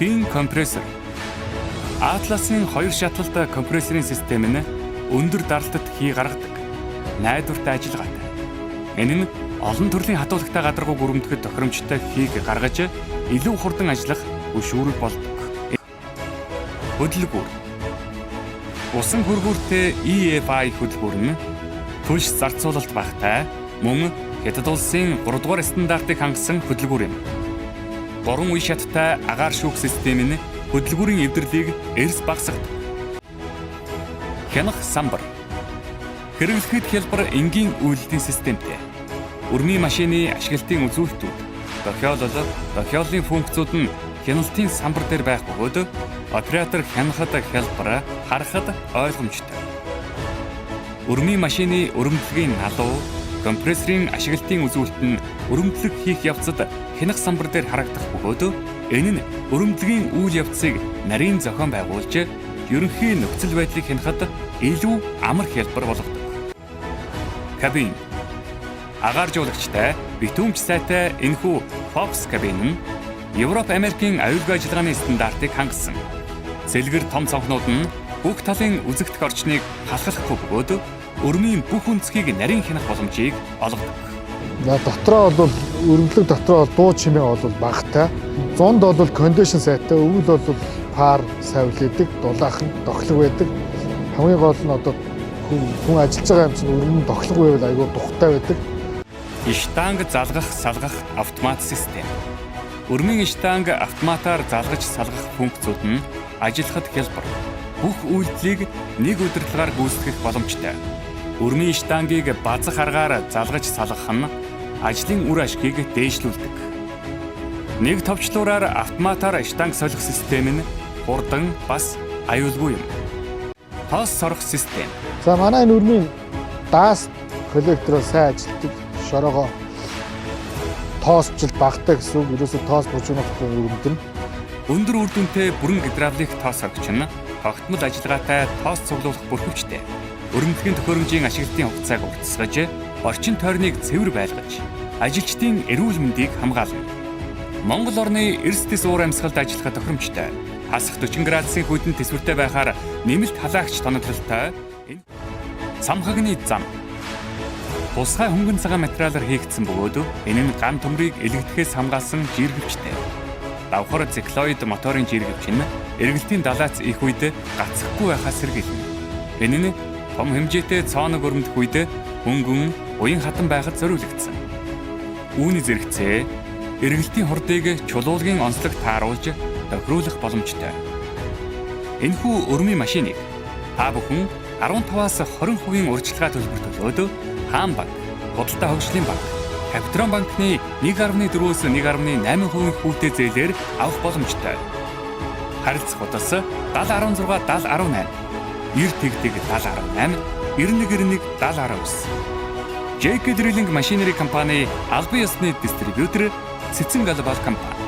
Хийн компрессор. Atlas-ын 2 шаталтай компрессорын систем нь өндөр даралтад хий гаргадаг. Найдвартай ажиллагаатай. Энэ нь олон төрлийн хатуулагтай гадаргууг өргөмдөд тохиромжтой хийг гаргаж илүү хурдан ажиллах хөшүүрэг болдог. Хөдөлгүүр. Усан хөргүүртэй EFI хөдөлгүүр нь түлш зарцуулалт багтай мөн Хятад улсын 3 дугаар стандартыг хангасан хөдөлгүүр юм. 3 үе шаттай агаар шүүх систем нь хөдөлгүүрийн эвдэрлийг эрс багасгадаг. Хянах самбар. Хэрэглэхэд хялбар энгийн үйлдлийн системтэй. Өрмийн машины ашиглалтын үзүүлэлтүүд, дохиоллын функцүүд нь хяналтын самбар дээр байх бөгөөд оператор хянахад хялбар, харахад ойлгомжтой. Өрмийн машины өрөмдлөгийн налуу, компрессорын ашиглалтын үзүүлэлт нь өрөмдлөг хийх явцад хянах самбар дээр харагдах бөгөөд энэ нь өрөмдлөгийн үйл явцыг нарийн зохион байгуулж ерөнхий нөхцөл байдлыг хянахад илүү амар хялбар болгодог. Кабин. Агааржуулагчтай, битүүмж сайтай энэхүү Fox кабин нь Европ Америкийн аюулгүй ажиллагааны стандартыг хангасан. Цэлгэр том цонхнууд нь бүх талын үзэгдэх орчныг халахлахгүй бөгөөд өрмийн бүх үнцгийг нарийн хянах боломжийг олгодог. Дотроо бол өргөдлөг дотроо дуу чимээ бол багтай. Зунд бол кондишн сайтай, өвөл бол пар савлидаг, дулаахан дохлог байдаг. Хамгийн гол нь одоо хүн ажиллаж байгаа юм чинь өргөн дохлог байвал айгүй тухтай байдаг. Штанг залгах, салгах автомат систем. Өрмийн штанг автоматар залгаж салгах функцүүд нь ажиллахад хялбар. Бүх үйлдэлийг нэг удирдлагаар гүйцэтгэх боломжтой. Өрмийн штангийг базах аргаар залгаж салгах нь ажлын үр ашгийг дээшлүүлдэг. Нэг товчлуураар автоматар штанг солих систем нь хурдан бас аюулгүй юм. Тоос сорох систем. За манай энэ өрмийн даас коллектороо сайн ажилладаг. Шороогоо тоосчл багтай гэсэн үг. Ерөөсөө тоос бужигнахгүй өргөмдөн. Өндөр үр дүнтэй бүрэн гидравлик тоос сорогч нь тогтмол ажиллагаатай тоос цуглуулах бүрхөвчтэй. Өрөмдлөгийн төхөөрөмжийн ашиглалтын хугацааг уртасгаж, орчин тойрныг цэвэр байлгаж, ажилчдын эрүүл мэндийг хамгаална. Монгол орны эрс дэс уур амьсгалд ажиллахад тохиромжтой. Хасах 40 градусын хүйтэн тэсвэртэй байхаар нэмэлт халаагч тоноглолтой. Цамхагны зам. Тусгай хөнгөн цагаан материалаар хийгдсэн бөгөөд энэ нь ган төмрийг элэгдэхээс хамгаалсан жиргэвчтэй. Давхар циклоид моторын жиргэвч нь эргэлтийн далайц их үед гацхгүй байхаас сэргийлнэ. Энэ нь том хэмжээтэй цооног өрөмдөх үед хөнгөн уян хатан байхад зориулагдсан. Үүний зэрэгцээ эргэлтийн хурдыг чулуулгын онцлог тааруулж тохируулах боломжтой. Энэхүү өрмийн машиныг та бүхэн 15-аас 20% урьдчилгаа төлбөр төлөөд Хаан банк, Худалдаа хөгжлийн банк, Капитрон банкны 1.4-өөс 1.8% хүүтэй зээлээр авах боломжтой. Харилцах хуудас 7016 7018, 90 7018, 9191 7019. JK Drilling Machinery компани албан ёсны дистрибьютор Цэцэн Глобал компани.